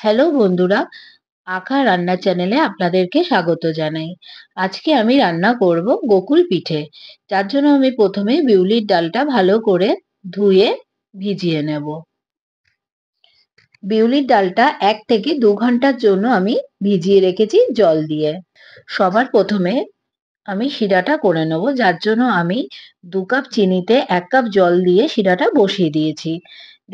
Hello বন্ধুরা, আঁকা রান্না চ্যানেলে আপনাদেরকে স্বাগত জানাই। আজকে আমি রান্না করব গোকুল পিঠে। যার জন্য আমি প্রথমে বিউলির ডালটা ভালো করে ধুয়ে ভিজিয়ে নেব। বিউলির ডালটা 1 থেকে 2 ঘন্টার জন্য আমি ভিজিয়ে রেখেছি জল দিয়ে। সবার প্রথমে আমি শিরাটা করে নেব, যার জন্য আমি 2 কাপ চিনিতে 1 কাপ জল দিয়ে শিরাটা বসিয়ে দিয়েছি।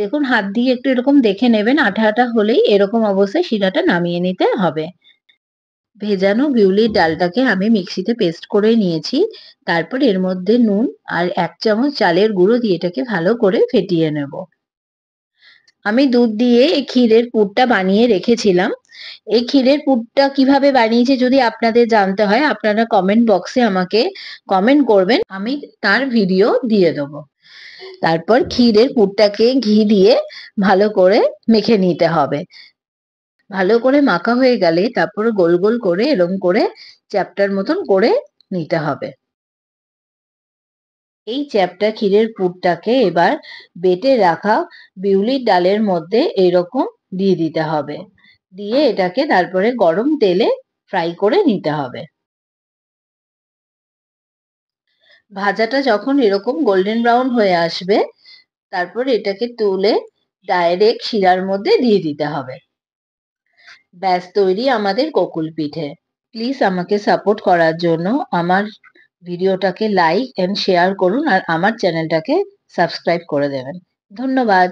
দেখুন, হাত দিয়ে একটু এরকম দেখে নেবেন, আঠা আঠা হলেই এরকম অবস্থায় শিরাটা নামিয়ে নিতে হবে। ভেজানো বিউলির ডালটাকে আমি মিক্সিতে পেস্ট করে নিয়েছি। তারপর এর মধ্যে নুন আর 1 চামচ চালের গুঁড়ো দিয়ে এটাকে ভালো করে ফেটিয়ে নেব। আমি দুধ দিয়ে এই ক্ষীরের পুরটা বানিয়ে রেখেছিলাম। এই ক্ষীরের পুরটা কিভাবে বানিয়েছি যদি আপনাদের জানতে হয়, আপনারা কমেন্ট বক্সে আমাকে কমেন্ট করবেন, আমি তার ভিডিও দিয়ে দেবো। তারপর ক্ষীরের পুরটাকে ঘি দিয়ে ভালো করে মেখে নিতে হবে। ভালো করে মাখা হয়ে গেলে তারপর গোল গোল করে এরম করে চ্যাপ্টার মতন করে নিতে হবে। এই চ্যাপ্টা ক্ষীরের পুরটাকে এবার বেটে রাখা বিউলির ডালের মধ্যে এরকম দিয়ে দিতে হবে। দিয়ে এটাকে তারপরে গরম তেলে ফ্রাই করে নিতে হবে। ভাজাটা যখন এরকম গোল্ডেন ব্রাউন হয়ে আসবে, তারপর এটাকে তুলে ডাইরেক্ট শিরার মধ্যে দিয়ে দিতে হবে। ব্যাস তৈরি আমাদের কোকুল পিঠে। প্লিজ আমাকে সাপোর্ট করার জন্য আমার ভিডিওটাকে লাইক এন্ড শেয়ার করুন আর আমার চ্যানেলটাকে সাবস্ক্রাইব করে দেবেন। ধন্যবাদ।